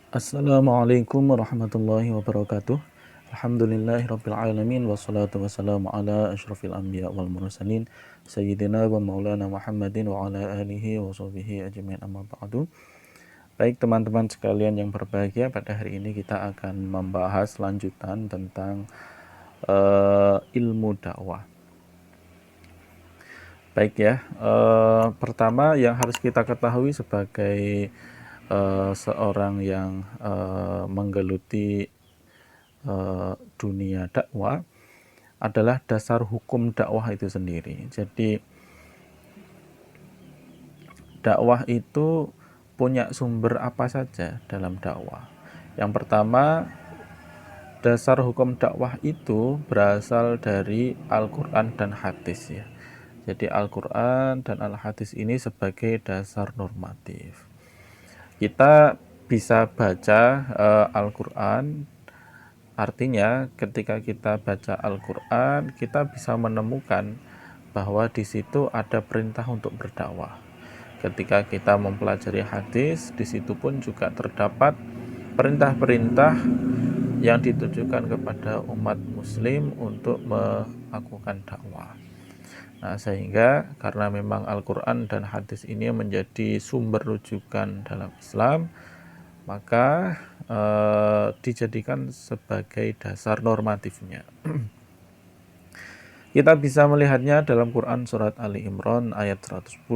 Assalamualaikum warahmatullahi wabarakatuh. Alhamdulillahirabbil alamin wassalatu wassalamu ala asyrafil anbiya wal mursalin sayyidina wa maulana Muhammadin wa ala alihi wa sahbihi ajmain amma ba'du. Baik teman-teman sekalian yang berbahagia, pada hari ini kita akan membahas lanjutan tentang ilmu dakwah. Baik ya, pertama yang harus kita ketahui sebagai seorang yang menggeluti dunia dakwah adalah dasar hukum dakwah itu sendiri. Jadi dakwah itu punya sumber apa saja dalam dakwah. Yang pertama, dasar hukum dakwah itu berasal dari Al-Quran dan hadis ya. Jadi Al-Quran dan Al-Hadis ini sebagai dasar normatif. Kita bisa baca Al-Quran, artinya ketika kita baca Al-Quran, kita bisa menemukan bahwa di situ ada perintah untuk berdakwah. Ketika kita mempelajari hadis, di situ pun juga terdapat perintah-perintah yang ditujukan kepada umat muslim untuk melakukan dakwah. Nah, sehingga karena memang Al-Quran dan hadis ini menjadi sumber rujukan dalam Islam, maka dijadikan sebagai dasar normatifnya. Kita bisa melihatnya dalam Quran surat Ali Imran ayat 110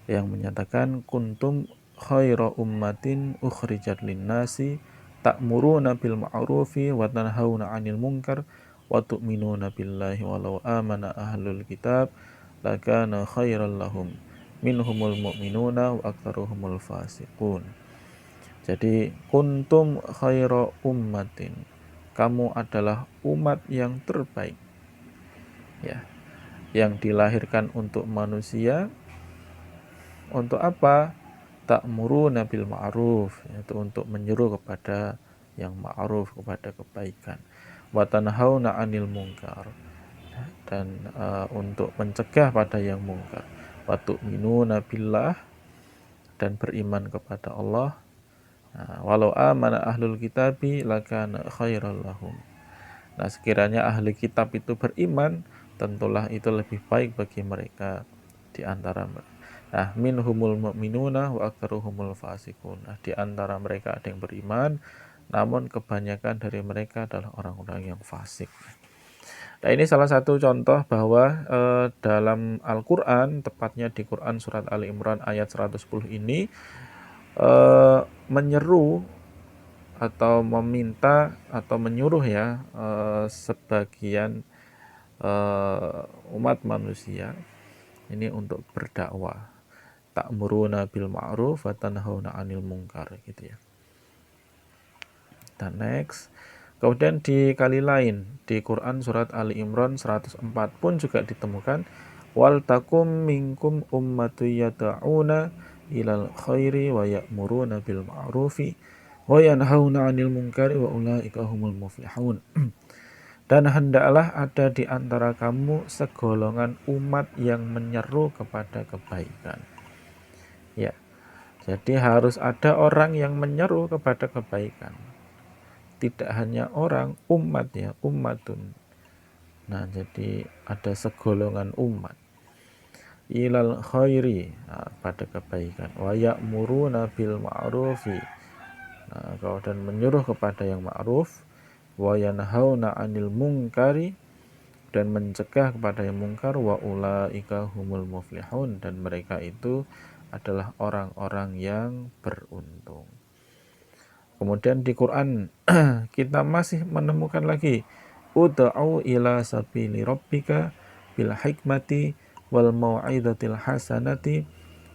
yang menyatakan kuntum khaira ummatin ukhrijat linnasi ta'muruna bil ma'rufi wa tanhauna 'anil munkar wa tu'minuna billahi walau amana ahlul kitab lakana khairal lahum minhumul mu'minuna wa aktsaruhumul fasiqun. Jadi kuntum khaira ummatin, kamu adalah umat yang terbaik ya, yang dilahirkan untuk manusia. Untuk apa? Ta'muruna bil ma'ruf, yaitu untuk menyeru kepada yang ma'ruf, kepada kebaikan. Wa tanhauna 'anil munkar, dan untuk mencegah pada yang mungkar. Wa tu'minuna billah, dan beriman kepada Allah. Walau amana ahlul kitabi lakana khairal lahum. Nah, sekiranya ahli kitab itu beriman, tentulah itu lebih baik bagi mereka di antara mereka. Nah, minhumul mu'minuna wa aktsaruhumul fasiqun. Nah, di antara mereka ada yang beriman, namun kebanyakan dari mereka adalah orang-orang yang fasik. Nah, ini salah satu contoh bahwa dalam Al-Quran, tepatnya di Quran surat Ali Imran ayat 110 ini, menyeru atau meminta atau menyuruh ya sebagian umat manusia ini untuk berdakwah. Ta'muruna bil ma'ruf wa tanhauna 'anil munkar gitu ya. Dan next, kemudian di kali lain di Quran surat Ali Imran 104 pun juga ditemukan wal takum minkum ummatu yad'una ilal khairi wa ya'muruna bil ma'rufi wa yanhauna 'anil munkari wa ulaika humul muflihun. Dan hendaklah ada di antara kamu segolongan umat yang menyeru kepada kebaikan. Ya, jadi harus ada orang yang menyeru kepada kebaikan. Tidak hanya orang, umat ya, ummatun. Nah, jadi ada segolongan umat. Ilal khairi, nah, pada kebaikan. Wa ya'muruna bil ma'rufi. Nah, dan menyuruh kepada yang ma'ruf. Wa yanhauna 'anil munkari, dan mencegah kepada yang mungkar. Wa ulaika humul muflihun, dan mereka itu adalah orang-orang yang beruntung. Kemudian di Quran kita masih menemukan lagi ud'u ila sabili rabbika bil hikmati wal mau'izatil hasanati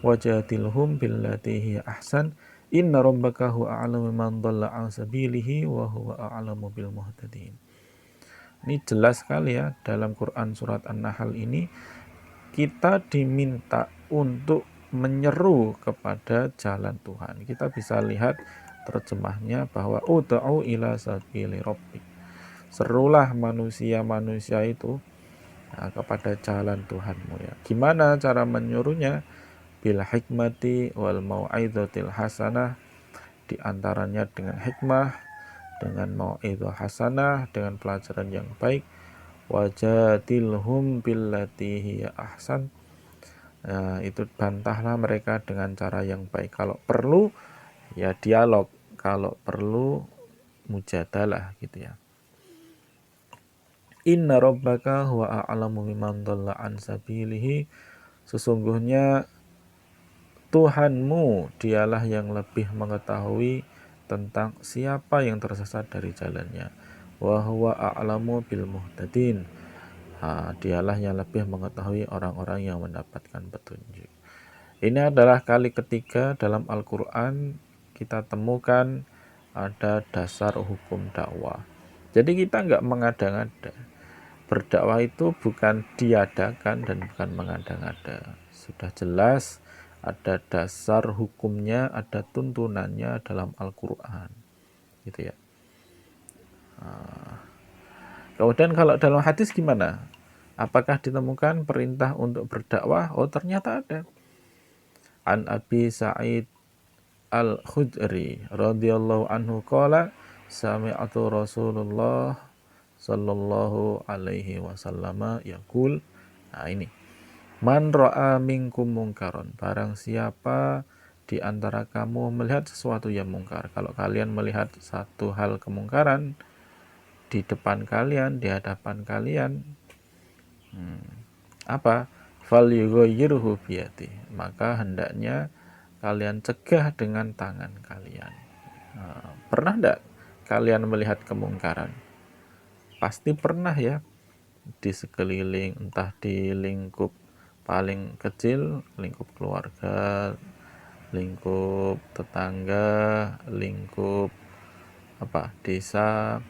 wajadilhum billati hiya ahsan inna rabbaka huwa a'lamu man dhalla an sabilihi wa huwa a'lamu bil muhtadin. Ini jelas sekali ya, dalam Quran surat An-Nahl ini kita diminta untuk menyeru kepada jalan Tuhan. Kita bisa lihat terjemahnya bahwa ud'u ila sabili rabbik. Serulah manusia-manusia itu kepada jalan Tuhanmu ya. Gimana cara menyuruhnya? Bil hikmati wal mau'izatil hasanah, diantaranya dengan hikmah, dengan mau'izah hasanah, dengan pelajaran yang baik. Wajadilhum billati hiya ahsan. Nah, itu bantahlah mereka dengan cara yang baik. Kalau perlu ya dialog, kalau perlu mujadalah gitu ya. Inna rabbaka huwa a'lamu biman dhalla an sabilihi. Sesungguhnya Tuhanmu dialah yang lebih mengetahui tentang siapa yang tersesat dari jalannya. Wa huwa a'lamu bil muhtadin. Dialah yang lebih mengetahui orang-orang yang mendapatkan petunjuk. Ini adalah kali ketiga dalam Al-Quran kita temukan ada dasar hukum dakwah. Jadi kita nggak mengada-ngada. Berdakwah itu bukan diadakan dan bukan mengada-ngada. Sudah jelas ada dasar hukumnya, ada tuntunannya dalam Al-Quran. Gitu ya. Kemudian kalau dalam hadis gimana? Apakah ditemukan perintah untuk berdakwah? Oh, ternyata ada. An Abi Sa'id Al-Khudri radhiyallahu anhu qala sami'tu Rasulullah sallallahu alaihi wasallam yaqul. Nah, ini. Man ra'a minkum mungkaron. Barang siapa di antara kamu melihat sesuatu yang mungkar. Kalau kalian melihat satu hal kemungkaran di depan kalian, di hadapan kalian, apa? Falyughayyirhu biyadi. Maka hendaknya kalian cegah dengan tangan kalian. Pernah enggak kalian melihat kemungkaran? Pasti pernah ya. Di sekeliling, entah di lingkup paling kecil, lingkup keluarga, lingkup tetangga, lingkup desa,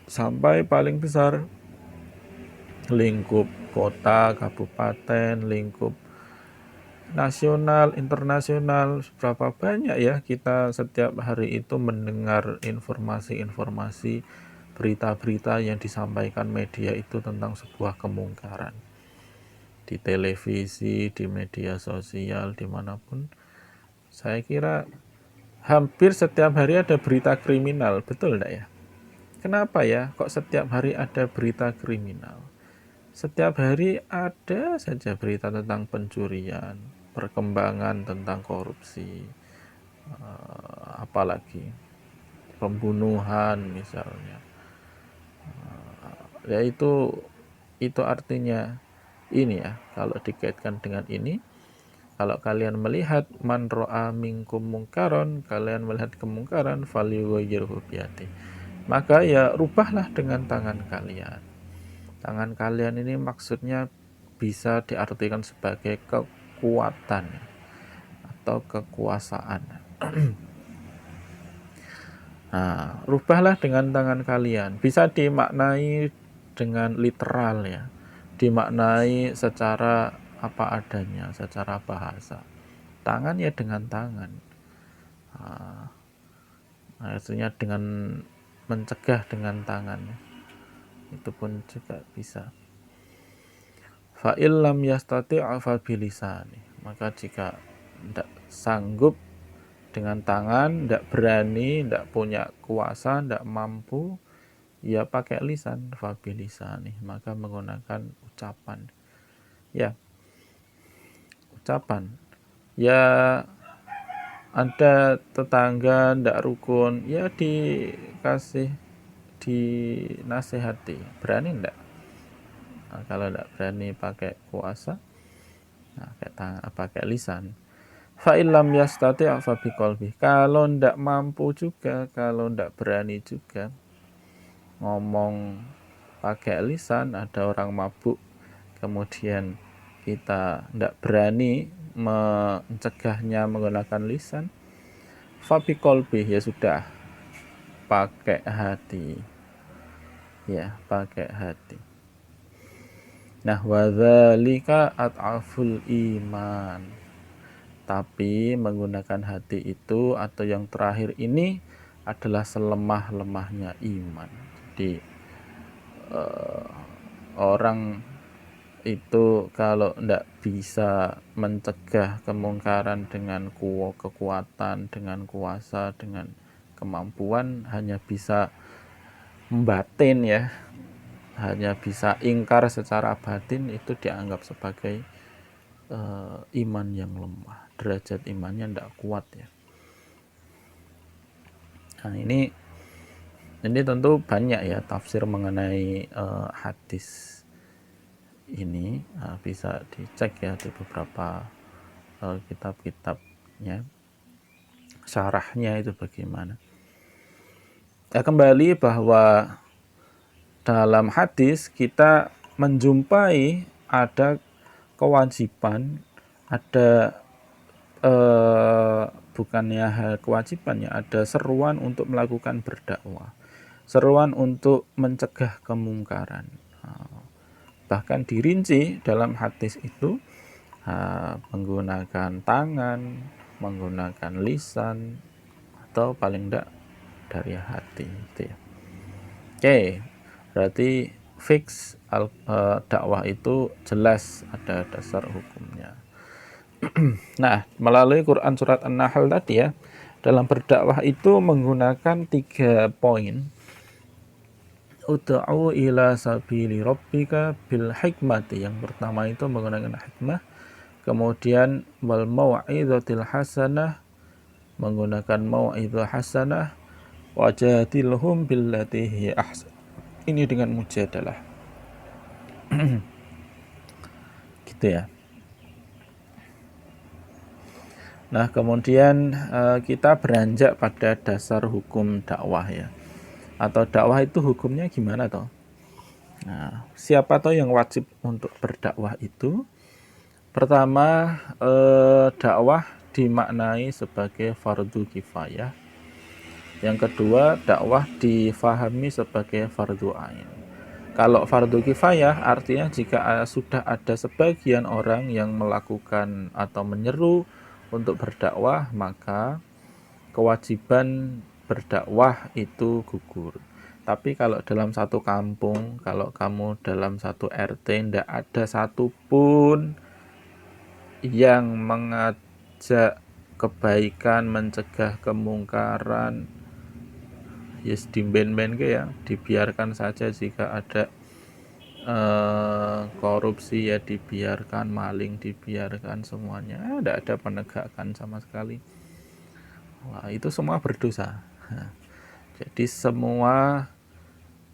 sampai paling besar, lingkup kota, kabupaten, lingkup nasional, internasional. Berapa banyak ya kita setiap hari itu mendengar informasi-informasi, berita-berita yang disampaikan media itu tentang sebuah kemungkaran. Di televisi, di media sosial, dimanapun. Saya kira hampir setiap hari ada berita kriminal, betul enggak ya? Kenapa ya? Kok setiap hari ada berita kriminal? Setiap hari ada saja berita tentang pencurian, perkembangan tentang korupsi, apalagi pembunuhan misalnya. Ya itu artinya ini ya, kalau dikaitkan dengan ini, kalau kalian melihat man ra'a minkum mungkaron, kalian melihat kemungkaran, falyughayyirhu biyadi. Maka ya rubahlah dengan tangan kalian. Tangan kalian ini maksudnya bisa diartikan sebagai kekuatan atau kekuasaan. Nah, rubahlah dengan tangan kalian. Bisa dimaknai dengan literal ya. Dimaknai secara apa adanya, secara bahasa. Tangan ya dengan tangan. Artinya dengan mencegah dengan tangan. Itu pun juga bisa. Fa'il lam yastati' fa bilisani. Maka jika tidak sanggup dengan tangan, tidak berani, tidak punya kuasa, tidak mampu, ya pakai lisan, fa bilisani. Maka menggunakan ucapan. Ya. Ucapan. Ya ada tetangga tidak rukun, ya dinasehati. Berani enggak? Nah, kalau tidak berani pakai kuasa, pakai lisan. Fa'ilam yastati' fa biqalbi. Kalau tidak mampu juga, kalau tidak berani juga ngomong pakai lisan, ada orang mabuk, kemudian kita tidak berani mencegahnya menggunakan lisan, fa biqalbi, ya sudah, pakai hati. Ya, pakai hati. Nah, wadzalika at'aful iman. Tapi menggunakan hati itu atau yang terakhir ini adalah selemah-lemahnya iman. Jadi orang itu kalau tidak bisa mencegah kemungkaran dengan kekuatan, dengan kuasa, dengan kemampuan, hanya bisa membatin ya, hanya bisa ingkar secara batin, itu dianggap sebagai iman yang lemah, derajat imannya tidak kuat ya. Nah ini tentu banyak ya tafsir mengenai hadis ini, bisa dicek ya di beberapa kitab-kitabnya, syarahnya itu bagaimana. Ya, kembali bahwa dalam hadis kita menjumpai ada kewajiban, ada bukannya kewajiban ya, ada seruan untuk melakukan berdakwah, seruan untuk mencegah kemungkaran. Bahkan dirinci dalam hadis itu menggunakan tangan, menggunakan lisan, atau paling tidak dari hati gitu ya. Oke, berarti fix dakwah itu jelas ada dasar hukumnya. Nah, melalui Quran surat An-Nahl tadi ya, dalam berdakwah itu menggunakan 3 poin. Ud'u ila sabili rabbika bil hikmati. Yang pertama itu menggunakan hikmah. Kemudian wal mau'izatil hasanah, menggunakan mau'izah hasanah. Wajadilhum billati hiya ahsan. Ini dengan mujadalah. Gitu ya. Nah, kemudian kita beranjak pada dasar hukum dakwah ya. Atau dakwah itu hukumnya gimana toh? Nah, siapa toh yang wajib untuk berdakwah itu? Pertama, dakwah dimaknai sebagai fardu kifayah. Yang kedua, dakwah difahami sebagai fardu ain. Kalau fardu kifayah artinya jika sudah ada sebagian orang yang melakukan atau menyeru untuk berdakwah, maka kewajiban berdakwah itu gugur. Tapi kalau dalam satu kampung, kalau kamu dalam satu RT tidak ada satupun yang mengajak kebaikan, mencegah kemungkaran, yes dimben-ben ke ya, dibiarkan saja. Jika ada korupsi ya dibiarkan, maling dibiarkan, semuanya tidak ada penegakan sama sekali. Wah, itu semua berdosa. Jadi semua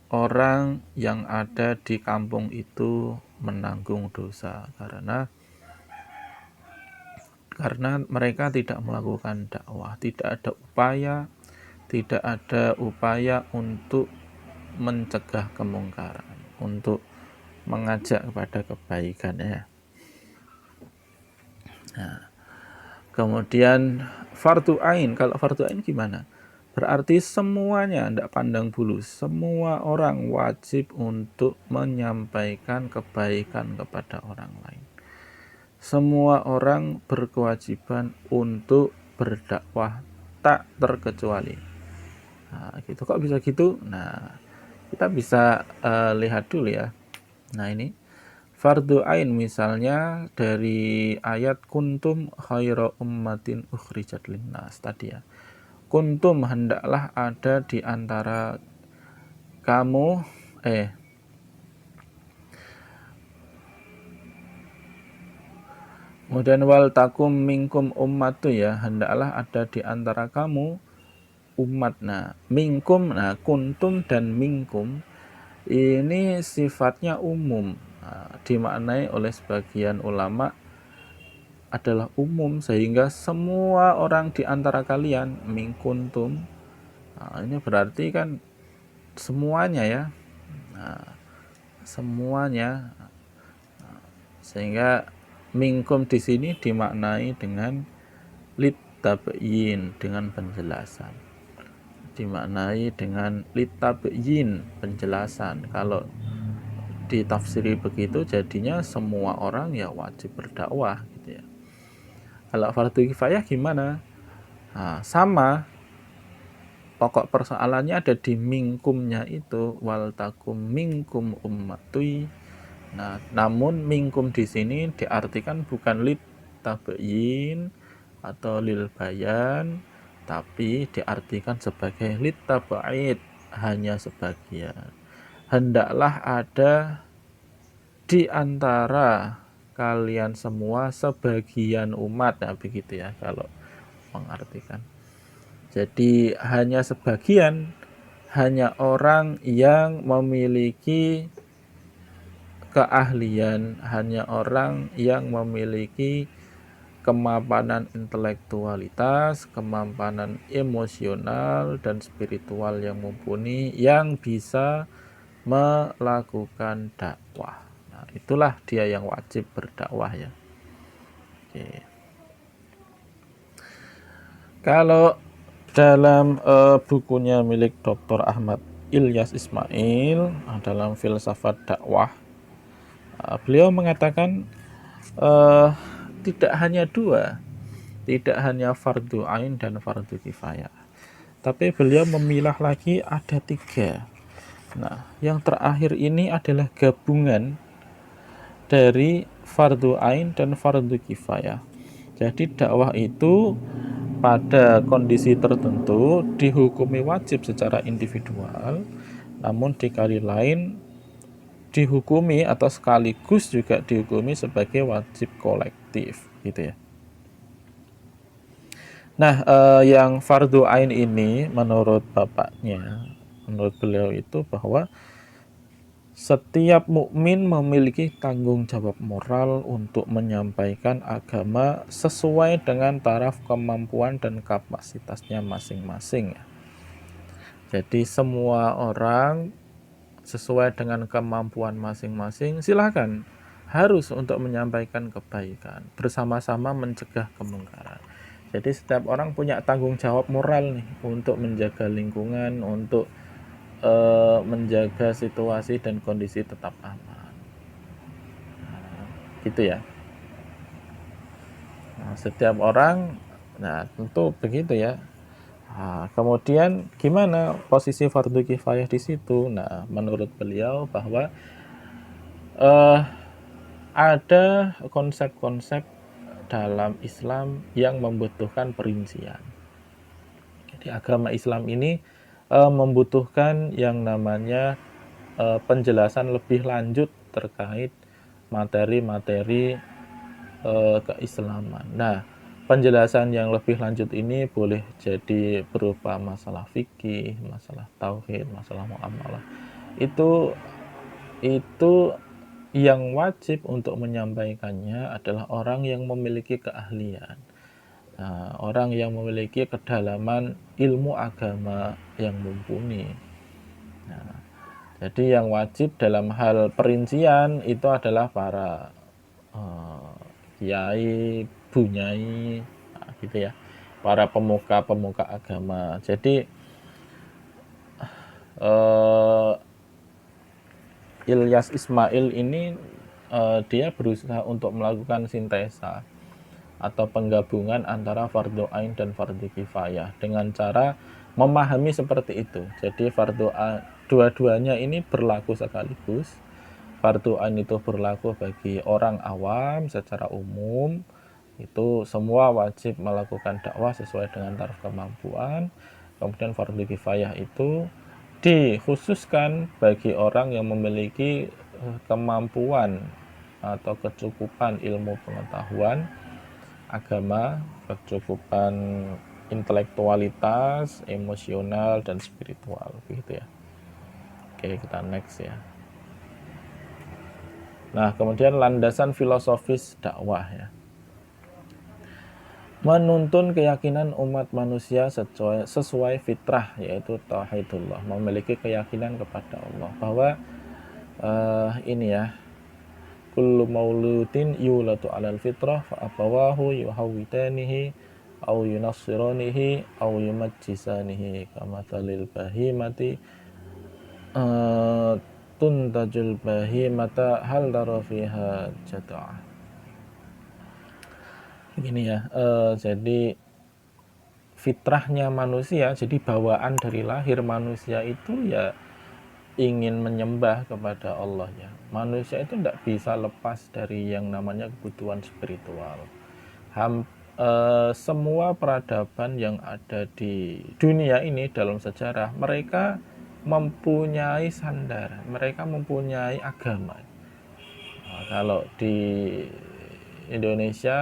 orang yang ada di kampung itu menanggung dosa karena mereka tidak melakukan dakwah, tidak ada upaya untuk mencegah kemungkaran, untuk mengajak kepada kebaikan ya. Nah, kemudian fardu ain. Kalau fardu ain gimana? Berarti semuanya, tidak pandang bulu, semua orang wajib untuk menyampaikan kebaikan kepada orang lain. Semua orang berkewajiban untuk berdakwah, tak terkecuali. Nah, gitu kok bisa gitu? Nah, kita bisa lihat dulu ya. Nah, ini fardu ain misalnya dari ayat kuntum khaira ummatin ukhrijat linnas tadi ya. Kuntum, hendaklah ada di antara kamu kemudian wal takum minkum ummatu ya, hendaklah ada di antara kamu umat. Nah, minkum, nah kuntum dan minkum ini sifatnya umum, dimaknai oleh sebagian ulama adalah umum, sehingga semua orang di antara kalian minkuntum. Nah, ini berarti kan semuanya ya. Nah, semuanya. Sehingga minkum di sini dimaknai dengan litabyin, dengan penjelasan. Dimaknai dengan litabyin, penjelasan. Kalau ditafsiri begitu jadinya semua orang ya wajib berdakwah gitu ya. Kalau fardu kifayah gimana? Nah, sama, pokok persoalannya ada di minkumnya itu, wal takum minkum ummatui, Nah, namun minkum di sini diartikan bukan lit tabein atau lil bayan, tapi diartikan sebagai lit tabaid, hanya sebagian. Hendaklah ada di antara kalian semua sebagian umat, nah begitu ya kalau mengartikan. Jadi hanya sebagian, hanya orang yang memiliki keahlian, hanya orang yang memiliki kemapanan intelektualitas, kemapanan emosional dan spiritual yang mumpuni, yang bisa melakukan dakwah. Nah, itulah dia yang wajib berdakwah ya. Oke. Kalau dalam bukunya milik Dr. Ahmad Ilyas Ismail dalam filsafat dakwah, beliau mengatakan tidak hanya dua, tidak hanya fardu ain dan fardu kifayah, tapi beliau memilah lagi ada tiga. Nah, yang terakhir ini adalah gabungan dari fardu ain dan fardu kifayah. Jadi dakwah itu pada kondisi tertentu dihukumi wajib secara individual, namun di kali lain dihukumi atau sekaligus juga dihukumi sebagai wajib kolektif, gitu ya. Nah, yang fardu ain ini menurut bapaknya, menurut beliau itu bahwa setiap mukmin memiliki tanggung jawab moral untuk menyampaikan agama sesuai dengan taraf kemampuan dan kapasitasnya masing-masing. Jadi semua orang sesuai dengan kemampuan masing-masing silakan harus untuk menyampaikan kebaikan, bersama-sama mencegah kemungkaran. Jadi setiap orang punya tanggung jawab moral nih untuk menjaga lingkungan, untuk menjaga situasi dan kondisi tetap aman. Nah, gitu ya. Nah, setiap orang, nah tentu begitu ya. Nah, kemudian gimana posisi fardu kifayah di situ? Nah, menurut beliau bahwa ada konsep-konsep dalam Islam yang membutuhkan perincian. Jadi agama Islam ini membutuhkan yang namanya penjelasan lebih lanjut terkait materi-materi keislaman. Nah, penjelasan yang lebih lanjut ini boleh jadi berupa masalah fikih, masalah tauhid, masalah muamalah. Itu yang wajib untuk menyampaikannya adalah orang yang memiliki keahlian. Nah, orang yang memiliki kedalaman ilmu agama yang mumpuni. Nah, jadi yang wajib dalam hal perincian itu adalah para kiai, bunyai, nah, gitu ya, para pemuka-pemuka agama. Jadi Ilyas Ismail ini dia berusaha untuk melakukan sintesa atau penggabungan antara fardu ain dan fardu kifayah dengan cara memahami seperti itu. Jadi fardu ain dua-duanya ini berlaku sekaligus. Fardu ain itu berlaku bagi orang awam secara umum, itu semua wajib melakukan dakwah sesuai dengan taraf kemampuan. Kemudian fardu kifayah itu dikhususkan bagi orang yang memiliki kemampuan atau kecukupan ilmu pengetahuan agama, kecukupan intelektualitas, emosional, dan spiritual, begitu ya. Oke, kita next ya. Nah, kemudian landasan filosofis dakwah ya. Menuntun keyakinan umat manusia sesuai fitrah, yaitu tauhidullah, memiliki keyakinan kepada Allah bahwa ini ya, kullu mauludin yulatu alal fitrah fa abawahu yuhawwidanihi aw yunassiranihi aw yumajjisanihi kama talil bahimati tuntajul bahimata hal dara fiha jata'ah. Begini ya, jadi fitrahnya manusia, jadi bawaan dari lahir manusia itu ya ingin menyembah kepada Allah ya, manusia itu tidak bisa lepas dari yang namanya kebutuhan spiritual. Semua peradaban yang ada di dunia ini dalam sejarah, mereka mempunyai sandaran, mereka mempunyai agama. Nah, kalau di Indonesia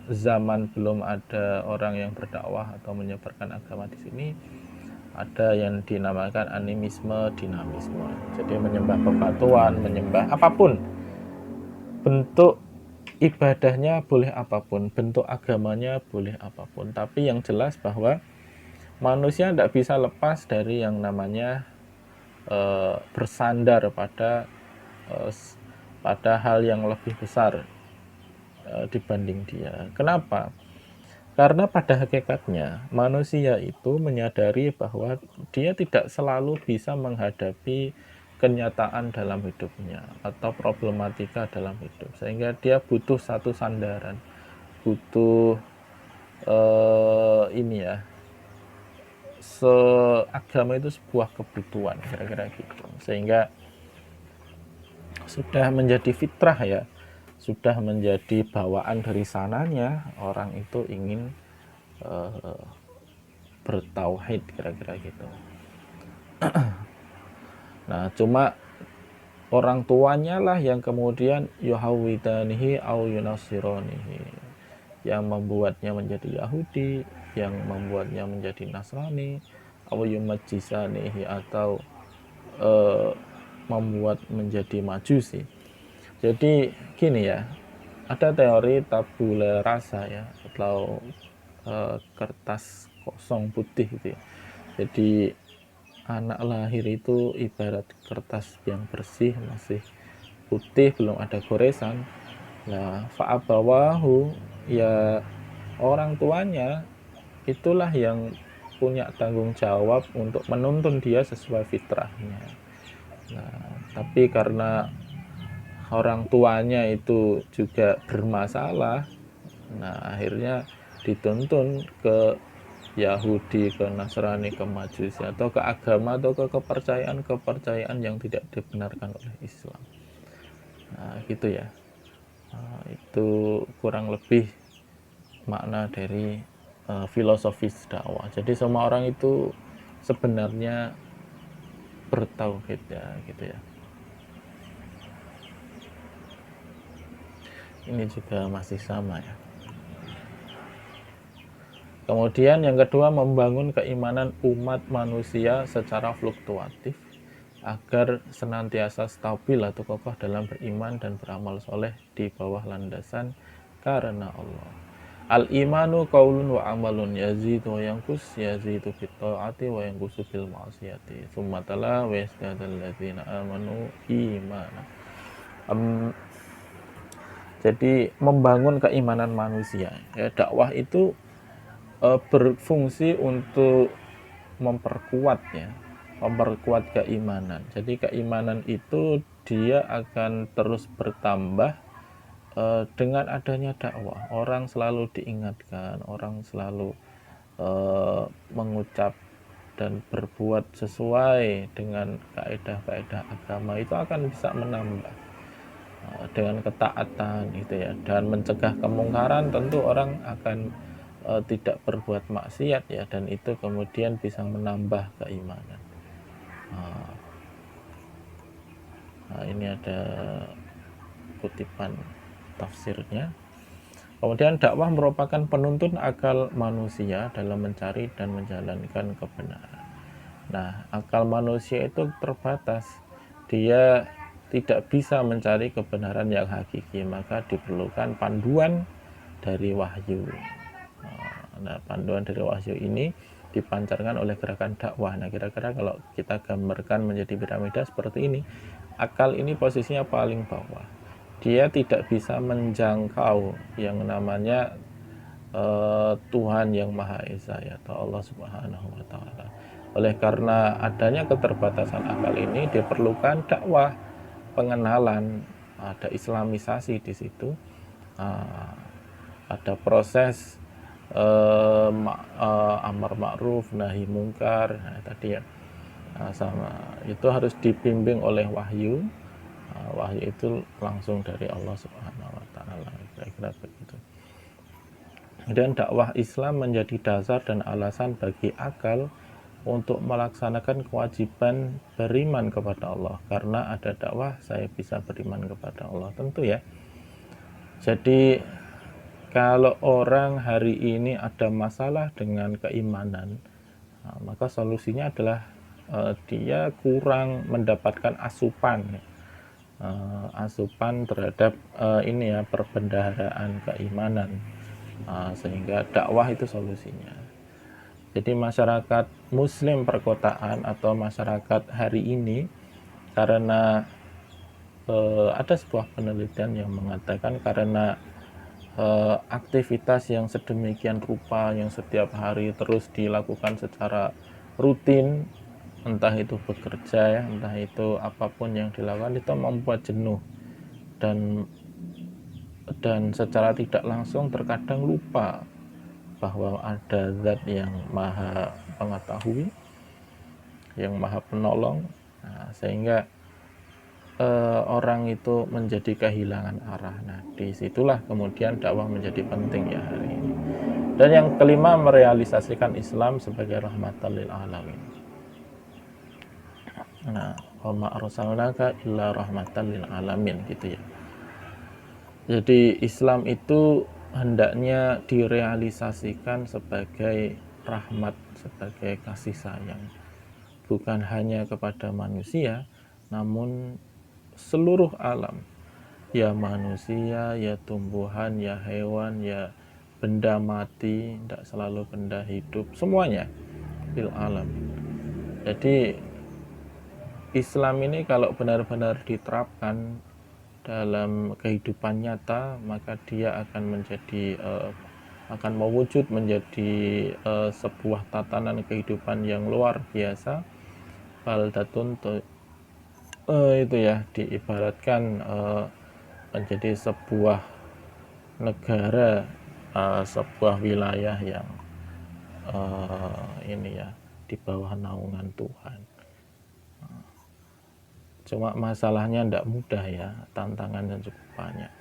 zaman belum ada orang yang berdakwah atau menyebarkan agama di sini, ada yang dinamakan animisme, dinamisme. Jadi menyembah bebatuan, menyembah apapun. Bentuk ibadahnya boleh apapun, bentuk agamanya boleh apapun. Tapi yang jelas bahwa manusia tidak bisa lepas dari yang namanya bersandar pada hal yang lebih besar dibanding dia. Kenapa? Karena pada hakikatnya manusia itu menyadari bahwa dia tidak selalu bisa menghadapi kenyataan dalam hidupnya atau problematika dalam hidup, sehingga dia butuh satu sandaran, butuh ini ya, seagama itu sebuah kebutuhan kira-kira gitu, sehingga sudah menjadi fitrah ya, sudah menjadi bawaan dari sananya orang itu ingin bertauhid kira-kira gitu. Nah, cuma orang tuanya lah yang kemudian yuhawidanihi au yunasironihi, yang membuatnya menjadi Yahudi, yang membuatnya menjadi Nasrani, au yumajjisanihi, atau membuat menjadi Majusi. Jadi gini ya, ada teori tabula rasa ya, atau kertas kosong putih gitu ya. Jadi anak lahir itu ibarat kertas yang bersih, masih putih, belum ada goresan. Nah, fa'abawahu, ya orang tuanya itulah yang punya tanggung jawab untuk menuntun dia sesuai fitrahnya. Nah, tapi karena orang tuanya itu juga bermasalah, nah akhirnya dituntun ke Yahudi, ke Nasrani, ke Majusi, atau ke agama atau ke kepercayaan-kepercayaan yang tidak dibenarkan oleh Islam. Nah, gitu ya. Nah, itu kurang lebih makna dari filosofis dakwah. Jadi semua orang itu sebenarnya bertauhid ya, gitu ya. Ini juga masih sama ya. Kemudian yang kedua, membangun keimanan umat manusia secara fluktuatif agar senantiasa stabil atau kokoh dalam beriman dan beramal soleh di bawah landasan karena Allah. Al-imanu qaulun wa amalun, yazidu wa yanqus, yazidu bit ta'ati wa yanqusu bil ma'siyati. Tsumma tala wa yazdadul ladzina amanu imana. Jadi membangun keimanan manusia. Ya, dakwah itu berfungsi untuk memperkuat ya, memperkuat keimanan. Jadi keimanan itu dia akan terus bertambah dengan adanya dakwah. Orang selalu diingatkan, orang selalu mengucap dan berbuat sesuai dengan kaidah-kaidah agama, itu akan bisa menambah dengan ketaatan gitu ya, dan mencegah kemungkaran. Tentu orang akan tidak berbuat maksiat ya, dan itu kemudian bisa menambah keimanan. Nah, ini ada kutipan tafsirnya. Kemudian dakwah merupakan penuntun akal manusia dalam mencari dan menjalankan kebenaran. Nah, akal manusia itu terbatas. Dia tidak bisa mencari kebenaran yang hakiki, maka diperlukan panduan dari wahyu. Nah, panduan dari wahyu ini dipancarkan oleh gerakan dakwah. Nah, kira-kira kalau kita gambarkan menjadi piramida seperti ini, akal ini posisinya paling bawah. Dia tidak bisa menjangkau yang namanya Tuhan yang Maha Esa atau Allah Subhanahu wa taala. Oleh karena adanya keterbatasan akal ini, diperlukan dakwah, pengenalan, ada islamisasi di situ. Ada proses amar ma'ruf nahi mungkar. Nah, tadi ya, sama itu harus dibimbing oleh wahyu. Wahyu itu langsung dari Allah Subhanahu wa taala, kira-kira begitu. Dan dakwah Islam menjadi dasar dan alasan bagi akal untuk melaksanakan kewajiban beriman kepada Allah. Karena ada dakwah, saya bisa beriman kepada Allah. Tentu ya. Jadi kalau orang hari ini ada masalah dengan keimanan, maka solusinya adalah dia kurang mendapatkan asupan terhadap ini ya, perbendaharaan keimanan, sehingga dakwah itu solusinya. Jadi masyarakat muslim perkotaan atau masyarakat hari ini, karena ada sebuah penelitian yang mengatakan karena aktivitas yang sedemikian rupa yang setiap hari terus dilakukan secara rutin, entah itu bekerja ya, entah itu apapun yang dilakukan, itu membuat jenuh dan secara tidak langsung terkadang lupa bahwa ada zat yang maha mengetahui, yang maha penolong. Sehingga orang itu menjadi kehilangan arah. Nah, disitulah kemudian dakwah menjadi penting ya hari ini. Dan yang kelima, merealisasikan Islam sebagai rahmatan lil alamin. Nah, wa ma arsalnaka illa rahmatan lil alamin, gitu ya. Jadi Islam itu hendaknya direalisasikan sebagai rahmat, sebagai kasih sayang, bukan hanya kepada manusia, namun seluruh alam, ya manusia, ya tumbuhan, ya hewan, ya benda mati, tidak selalu benda hidup, semuanya fil alam. Jadi Islam ini kalau benar-benar diterapkan dalam kehidupan nyata, maka dia akan menjadi akan mewujud menjadi sebuah tatanan kehidupan yang luar biasa. Baldatun itu ya, diibaratkan menjadi sebuah negara, sebuah wilayah yang ini ya, di bawah naungan Tuhan. Cuma masalahnya tidak mudah ya, tantangannya cukup banyak.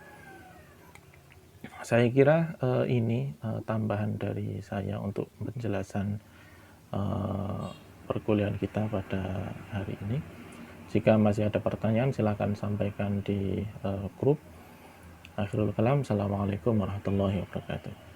Saya kira ini tambahan dari saya untuk penjelasan perkuliahan kita pada hari ini. Jika masih ada pertanyaan, silakan sampaikan di grup. Akhirul kalam, assalamualaikum warahmatullahi wabarakatuh.